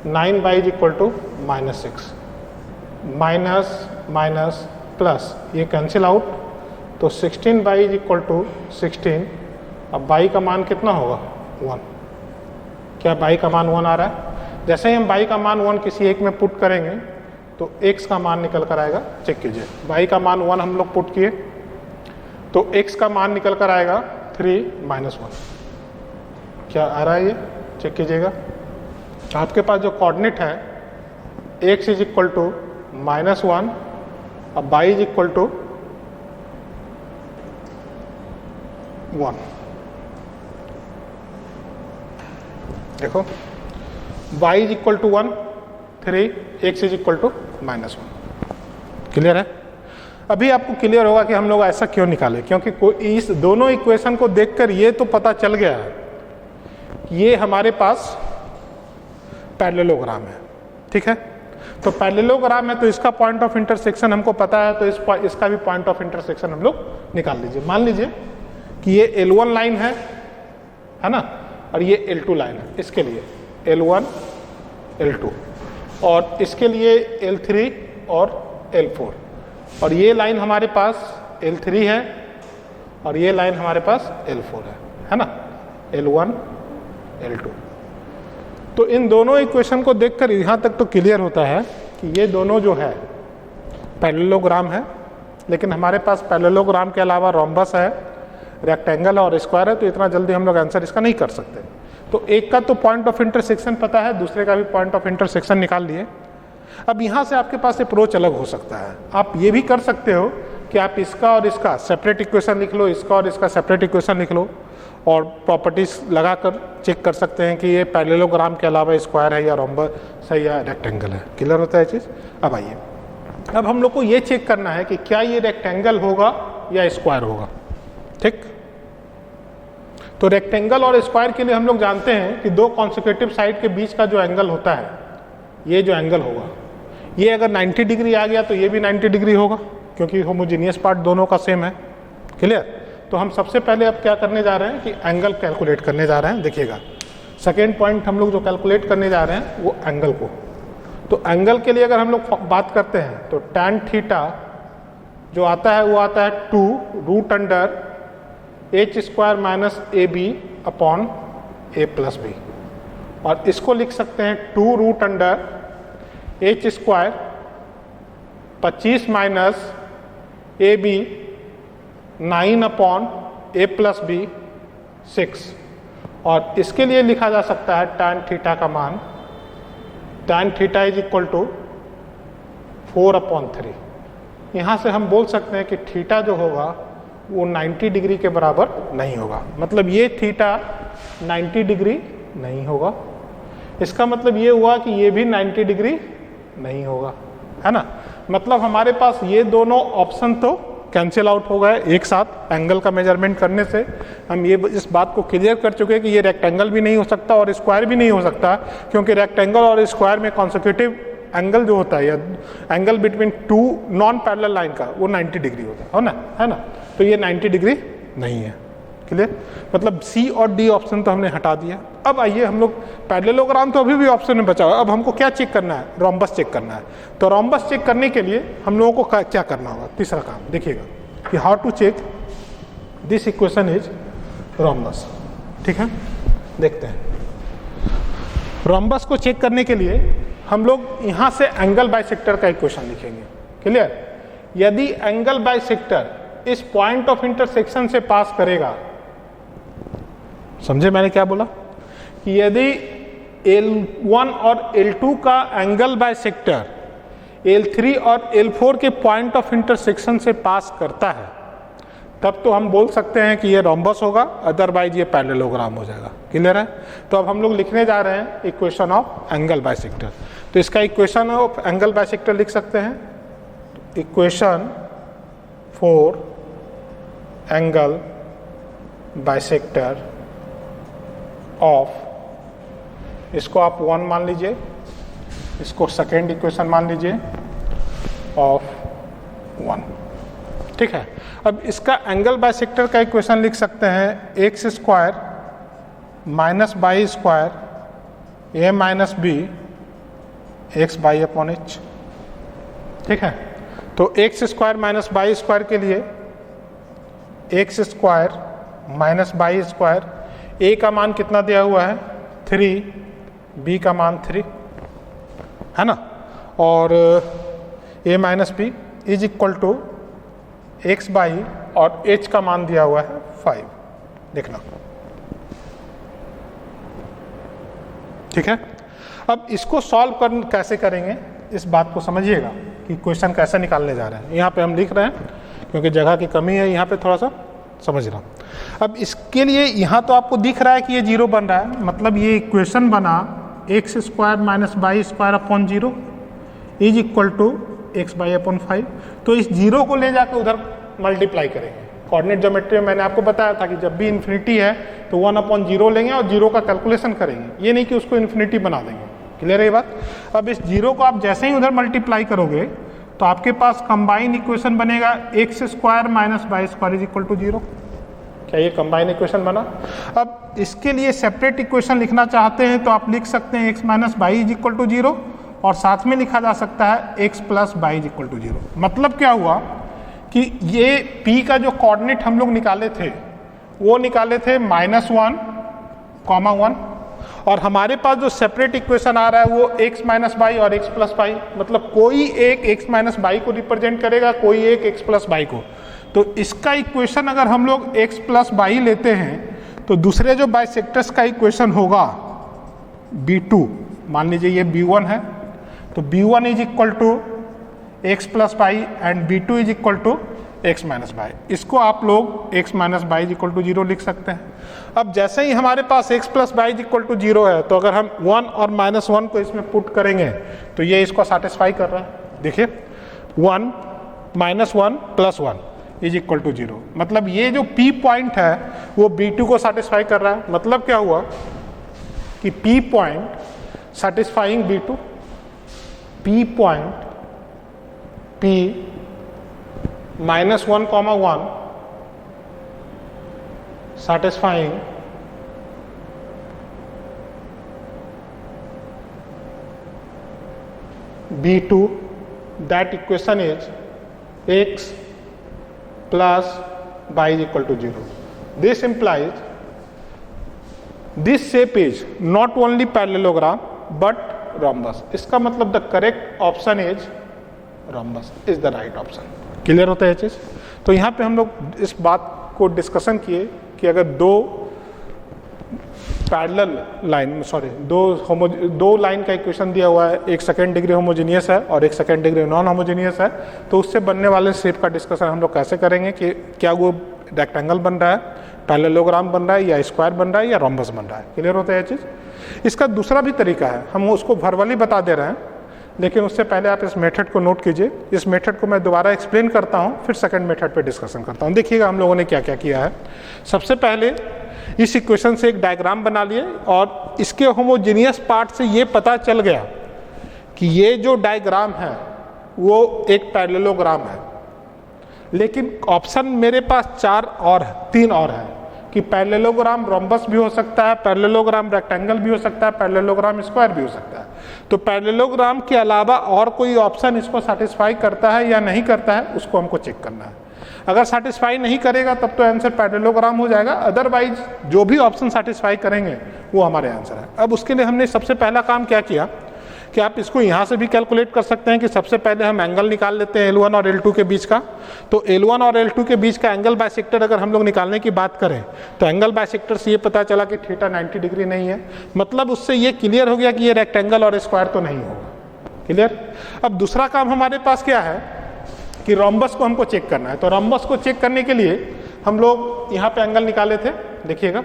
9y is equal to -6। Minus minus plus ये कैंसिल आउट, तो 16y इज इक्वल टू 16। अब y का मान कितना होगा 1। क्या y का मान 1 आ रहा है? जैसे ही हम y का मान 1 किसी एक में पुट करेंगे तो x का मान निकल कर आएगा। चेक कीजिए, y का मान 1 हम लोग पुट किए तो x का मान निकल कर आएगा 3 - 1। क्या आ रहा है ये? चेक कीजिएगा। आपके पास जो कोऑर्डिनेट है x इज इक्वल टू -1, अब y इज इक्वल टू 1। देखो, y is equal to 1 3, x is equal to -1। Clear है? अभी आपको क्लियर होगा कि हम लोग ऐसा क्यों निकाले, क्योंकि इस दोनों इक्वेशन को देखकर ये तो पता चल गया है कि ये हमारे पास पैरेललोग्राम है। ठीक है, तो पैरेललोग्राम है तो इसका पॉइंट ऑफ इंटरसेक्शन हमको पता है, तो इसका भी पॉइंट ऑफ इंटरसेक्शन हम लोग निकाल लीजिए। मान लीजिए कि ये L1 लाइन है ना, और ये L2 लाइन है। इसके लिए L1 L2 और इसके लिए L3 और L4, और ये लाइन हमारे पास L3 है और ये लाइन हमारे पास L4 है ना, L1 L2। तो इन दोनों इक्वेशन को देखकर यहाँ तक तो क्लियर होता है कि ये दोनों जो है पैरेललोग्राम है, लेकिन हमारे पास पैरेललोग्राम के अलावा रोम्बस है, रेक्टेंगल और स्क्वायर है, तो इतना जल्दी हम लोग आंसर इसका नहीं कर सकते। तो एक का तो पॉइंट ऑफ इंटरसेक्शन पता है, दूसरे का भी पॉइंट ऑफ इंटरसेक्शन निकाल लिए। अब यहाँ से आपके पास अप्रोच अलग हो सकता है। आप ये भी कर सकते हो कि आप इसका और इसका सेपरेट इक्वेशन लिख लो, इसका और इसका सेपरेट इक्वेशन लिख लो और प्रॉपर्टीज लगाकर चेक कर सकते हैं कि ये पैरेललोग्राम के अलावा स्क्वायर है या रोम्बस है या रेक्टेंगल है। क्लियर होता है चीज़? अब आइए, अब हम लोग को ये चेक करना है कि क्या ये रेक्टेंगल होगा या स्क्वायर होगा। ठीक, तो रेक्टेंगल और स्क्वायर के लिए हम लोग जानते हैं कि दो कॉन्सेक्यूटिव साइड के बीच का जो एंगल होता है, ये जो एंगल होगा, ये अगर 90 डिग्री आ गया तो ये भी 90 डिग्री होगा, क्योंकि होमोजीनियस पार्ट दोनों का सेम है। क्लियर? तो हम सबसे पहले अब क्या करने जा रहे हैं कि एंगल कैलकुलेट करने जा रहे हैं। देखिएगा, सेकेंड पॉइंट हम लोग जो कैलकुलेट करने जा रहे हैं वो एंगल को। तो एंगल के लिए अगर हम लोग बात करते हैं तो tan थीटा जो आता है वो आता है 2√h² - AB अपॉन a+b, और इसको लिख सकते हैं 2√h² 25 - AB 9 अपॉन a+b 6, और इसके लिए लिखा जा सकता है tan थीटा का मान, tan theta is equal to 4/3। यहाँ से हम बोल सकते हैं कि थीटा जो होगा वो 90 डिग्री के बराबर नहीं होगा, मतलब ये थीटा 90 डिग्री नहीं होगा। इसका मतलब ये हुआ कि ये भी 90 डिग्री नहीं होगा, है ना। मतलब हमारे पास ये दोनों ऑप्शन तो कैंसिल आउट हो गए एक साथ। एंगल का मेजरमेंट करने से हम ये इस बात को क्लियर कर चुके हैं कि ये रेक्टेंगल भी नहीं हो सकता और स्क्वायर भी नहीं हो सकता, क्योंकि रेक्टेंगल और स्क्वायर में कॉन्सेक्यूटिव एंगल जो होता है या angle between two non parallel line का वो 90 डिग्री होता है ना। तो ये 90 डिग्री नहीं है। क्लियर? मतलब सी और डी ऑप्शन तो हमने हटा दिया। अब आइए हम लोग पैरेललोग्राम तो अभी भी ऑप्शन में बचा हुआ है, अब हमको क्या चेक करना है? रोम्बस चेक करना है। तो रोम्बस चेक करने के लिए हम लोगों को क्या करना होगा? तीसरा काम देखिएगा कि how to check this equation is rhombus. ठीक है, देखते हैं। रोम्बस को चेक करने के लिए हम लोग यहाँ से एंगल बाइसेक्टर का इक्वेशन लिखेंगे। क्लियर? यदि एंगल बाइसेक्टर इस पॉइंट ऑफ इंटरसेक्शन से पास करेगा, समझे मैंने क्या बोला? कि यदि L1 और L2 का एंगल बाइसेक्टर L3 और L4 के पॉइंट ऑफ इंटरसेक्शन से पास करता है, तब तो हम बोल सकते हैं कि ये रोम्बस होगा, अदरवाइज ये पैरेललोग्राम हो जाएगा। क्लियर है? तो अब हम लोग लिखने जा रहे हैं इक्वेशन ऑफ एंगल बाइसेक्टर। तो इसका इक्वेशन ऑफ एंगल बाइसेक्टर लिख सकते हैं, equation for angle bisector of, इसको आप 1 मान लीजिए, इसको सेकेंड इक्वेशन मान लीजिए ऑफ 1। ठीक है, अब इसका एंगल बाइसेक्टर का इक्वेशन लिख सकते हैं x square minus y square a minus b x y upon h. ठीक है, तो x square minus y square के लिए x square minus y square, a का मान कितना दिया हुआ है 3, बी का मान 3 है ना, और a minus b is equal to x y और एच का मान दिया हुआ है 5। देखना, ठीक है। अब इसको सॉल्व कैसे करेंगे इस बात को समझिएगा कि क्वेश्चन कैसे निकालने जा रहे हैं। यहाँ पे हम लिख रहे हैं क्योंकि जगह की कमी है, यहाँ पे थोड़ा सा समझ रहा हूँ। अब इसके लिए यहाँ तो आपको दिख रहा है कि ये 0 बन रहा है, मतलब ये इक्वेशन बना x square minus y square upon 0 is equal to x y upon 5। तो इस 0 को ले जाकर उधर मल्टीप्लाई करेंगे। कोऑर्डिनेट ज्योमेट्री में मैंने आपको बताया था कि जब भी इन्फिनिटी है तो 1/0 लेंगे और 0 का कैलकुलेशन करेंगे, ये नहीं कि उसको इन्फिनिटी बना देंगे। क्लियर है ये बात? अब इस 0 को आप जैसे ही उधर मल्टीप्लाई करोगे तो आपके पास कंबाइन इक्वेशन बनेगा x square minus y square is equal to 0। क्या ये कंबाइन इक्वेशन बना? अब इसके लिए सेपरेट इक्वेशन लिखना चाहते हैं तो आप लिख सकते हैं x minus y is equal to 0 और साथ में लिखा जा सकता है x plus y is equal to 0। मतलब क्या हुआ कि ये P का जो कोऑर्डिनेट हम लोग निकाले थे वो निकाले थे -1, 1 और हमारे पास जो सेपरेट इक्वेशन आ रहा है वो x माइनस बाई और x प्लस बाई, मतलब कोई एक x माइनस बाई को रिप्रेजेंट करेगा, कोई एक x प्लस बाई को। तो इसका इक्वेशन अगर हम लोग x प्लस बाई लेते हैं तो दूसरे जो बाइसेक्टर्स का इक्वेशन होगा B2, मान लीजिए ये B1 है, तो B1 is equal to x plus y and B2 is equal to x minus y. इसको आप लोग x minus y is equal to 0 लिख सकते हैं। अब जैसे ही हमारे पास x plus y is equal to 0 है तो अगर हम 1 और -1 को इसमें पुट करेंगे तो ये इसको सेटिस्फाई कर रहा है। देखिए 1 -1 + 1 इज इक्वल टू 0, मतलब ये जो P पॉइंट है वो B2 को सेटिस्फाई कर रहा है। मतलब क्या हुआ कि P point satisfying B2, P point P -1, satisfying B2, that equation is x plus y is equal to 0. This implies this shape is not only parallelogram but rhombus. इसका मतलब the correct option is rhombus is the right option. Clear होता है ये चीज़? तो यहाँ पे हम लोग इस बात को डिस्कशन किए कि अगर दो लाइन का इक्वेशन दिया हुआ है, एक सेकेंड डिग्री होमोजेनियस है और एक सेकेंड डिग्री नॉन होमोजेनियस है, तो उससे बनने वाले शेप का डिस्कशन हम लोग कैसे करेंगे कि क्या वो रेक्टेंगल बन रहा है, पैरेललोग्राम बन रहा है या स्क्वायर बन रहा है या रोम्बस बन रहा है। क्लियर होता है ये चीज़? इसका दूसरा भी तरीका है, हम उसको वर्बली बता दे रहे हैं, लेकिन उससे पहले आप इस मेथड को नोट कीजिए। इस मेथड को मैं दोबारा एक्सप्लेन करता हूँ, फिर सेकंड मेथड पे डिस्कशन करता हूँ। देखिएगा हम लोगों ने क्या क्या किया है। सबसे पहले इस इक्वेशन से एक डायग्राम बना लिए और इसके होमोजेनियस पार्ट से ये पता चल गया कि ये जो डायग्राम है वो एक पैरेललोग्राम है। लेकिन ऑप्शन मेरे पास 3 और है कि पैरेललोग्राम रोम्बस भी हो सकता है, पैरेललोग्राम रेक्टेंगल भी हो सकता है, पैरेललोग्राम स्क्वायर भी हो सकता है। तो पैरेललोग्राम के अलावा और कोई ऑप्शन इसको सेटिस्फाई करता है या नहीं करता है, उसको हमको चेक करना है। अगर सेटिस्फाई नहीं करेगा तब तो आंसर पैरेललोग्राम हो जाएगा, अदरवाइज जो भी ऑप्शन सेटिस्फाई करेंगे वो हमारे आंसर है। अब उसके लिए हमने सबसे पहला काम क्या किया कि आप इसको यहाँ से भी कैलकुलेट कर सकते हैं कि सबसे पहले हम एंगल निकाल लेते हैं L1 और L2 के बीच का। तो L1 और L2 के बीच का एंगल बाइसेक्टर अगर हम लोग निकालने की बात करें तो एंगल बाइसेक्टर से ये पता चला कि थीटा 90 डिग्री नहीं है, मतलब उससे ये क्लियर हो गया कि ये रेक्टेंगल और स्क्वायर तो नहीं होगा। क्लियर? अब दूसरा काम हमारे पास क्या है कि रोम्बस को हमको चेक करना है। तो रोम्बस को चेक करने के लिए हम लोग यहाँ पे एंगल निकाले थे, देखिएगा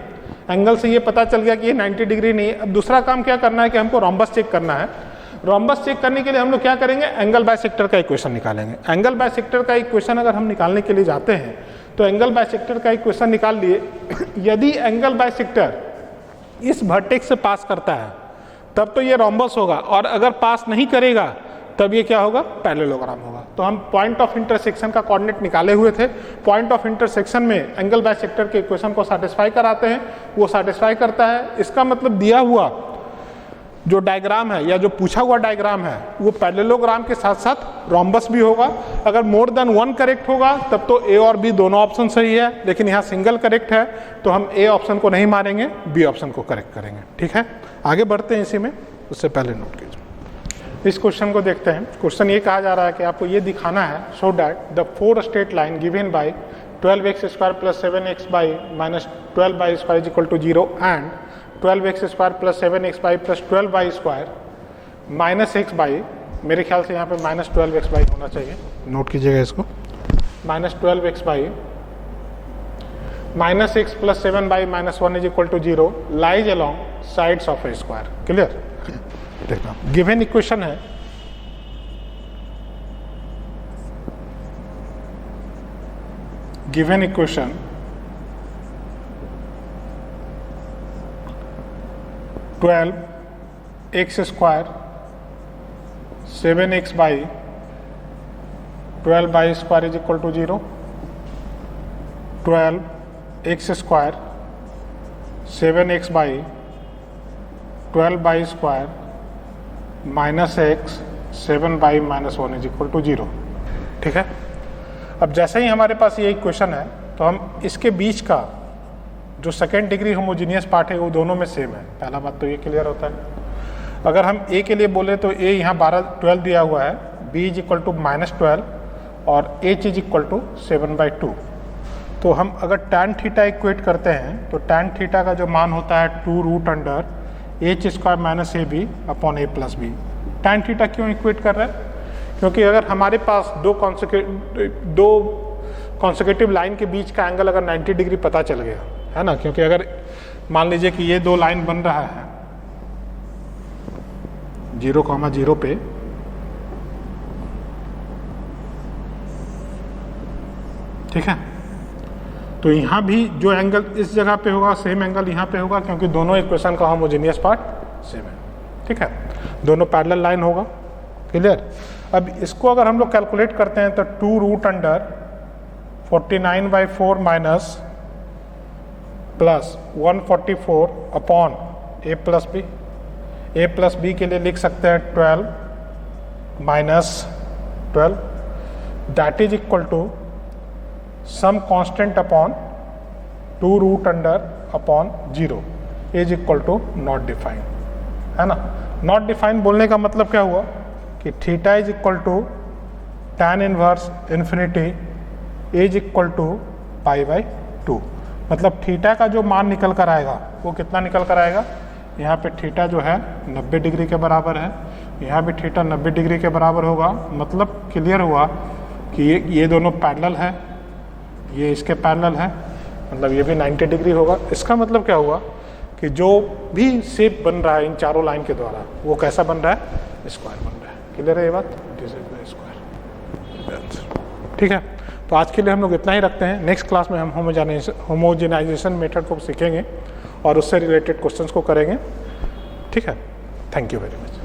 एंगल से ये पता चल गया कि ये 90 डिग्री नहीं है। अब दूसरा काम क्या करना है कि हमको रोम्बस चेक करना है। रोम्बस चेक करने के लिए हम लोग क्या करेंगे, एंगल बाइसेक्टर का इक्वेशन निकालेंगे। एंगल बाइसेक्टर का इक्वेशन अगर हम निकालने के लिए जाते हैं तो एंगल बाइसेक्टर का इक्वेशन निकाल लिए। यदि एंगल बाइसेक्टर इस वर्टेक्स से पास करता है तब तो ये रोम्बस होगा, और अगर पास नहीं करेगा तब ये क्या होगा, पैरेललोग्राम होगा। तो हम पॉइंट ऑफ इंटरसेक्शन का कोऑर्डिनेट निकाले हुए थे। पॉइंट ऑफ इंटरसेक्शन में एंगल बाइसेक्टर के इक्वेशन को सेटिस्फाई कराते हैं, वो सेटिस्फाई करता है। इसका मतलब दिया हुआ जो डायग्राम है या जो पूछा हुआ डायग्राम है वो पैरेललोग्राम के साथ साथ रोम्बस भी होगा। अगर मोर देन वन करेक्ट होगा तब तो ए और बी दोनों ऑप्शन सही है, लेकिन यहाँ सिंगल करेक्ट है तो हम ए ऑप्शन को नहीं मारेंगे, बी ऑप्शन को करेक्ट करेंगे। ठीक है, आगे बढ़ते हैं इसी में, उससे पहले नोट कीजिए। इस क्वेश्चन को देखते हैं। क्वेश्चन ये कहा जा रहा है कि आपको ये दिखाना है, show that the 4 straight line given by 12x² + 7x - 12y² = 0 and 12x² + 7x + 12y² - x/, मेरे ख्याल से यहाँ पे -12x/ होना चाहिए, नोट कीजिएगा इसको। -12x/ -x + 7y - 1 = 0 lies along sides of A square. Clear? देखना गिवन इक्वेशन है, given equation 12x² 7x / 12y² = 0, 12x² 7x / 12y² -x 7y - 1 = 0। ठीक है, अब जैसे ही हमारे पास ये इक्वेशन है तो हम इसके बीच का जो सेकेंड डिग्री होमोजीनियस पार्ट है वो दोनों में सेम है। पहला बात तो ये क्लियर होता है। अगर हम ए के लिए बोले तो ए यहाँ 12 दिया हुआ है, b = -12 और h = 7/2। तो हम अगर tan थीटा इक्वेट करते हैं तो tan थीटा का जो मान होता है 2√h² - ab / a + b। tan theta क्यों इक्वेट कर रहे हैं? क्योंकि अगर हमारे पास दो कॉन्सेक्यूटिव लाइन के बीच का एंगल अगर 90 डिग्री पता चल गया है ना, क्योंकि अगर मान लीजिए कि ये दो लाइन बन रहा है 0,0 पे, ठीक है, तो यहाँ भी जो एंगल इस जगह पे होगा सेम एंगल यहाँ पे होगा, क्योंकि दोनों इक्वेशन का होमोजेनियस पार्ट सेम है। ठीक है, दोनों पैरेलल लाइन होगा। क्लियर? अब इसको अगर हम लोग कैलकुलेट करते हैं तो 2√49/4 minus plus 144 upon a + b। a + b के लिए लिख सकते हैं 12 - 12 that is equal to some constant upon 2√0 is equal to not defined, है ना। नॉट डिफाइंड बोलने का मतलब क्या हुआ कि theta is equal to tan inverse infinity is equal to π/2। मतलब थीटा का जो मान निकल कर आएगा वो कितना निकल कर आएगा, यहाँ पे थीटा जो है 90 डिग्री के बराबर है, यहाँ भी थीटा 90 डिग्री के बराबर होगा। मतलब क्लियर हुआ कि ये दोनों पैरेलल है, ये इसके पैरेलल है, मतलब ये भी 90 डिग्री होगा। इसका मतलब क्या हुआ कि जो भी शेप बन रहा है इन चारों लाइन के द्वारा वो कैसा बन रहा है, स्क्वायर बन रहा है। क्लियर है ये बात? This is the square. ठीक है, तो आज के लिए हम लोग इतना ही रखते हैं। नेक्स्ट क्लास में हम होमोजेनाइजेशन मेथड को सीखेंगे और उससे रिलेटेड क्वेश्चंस को करेंगे। ठीक है, थैंक यू वेरी मच।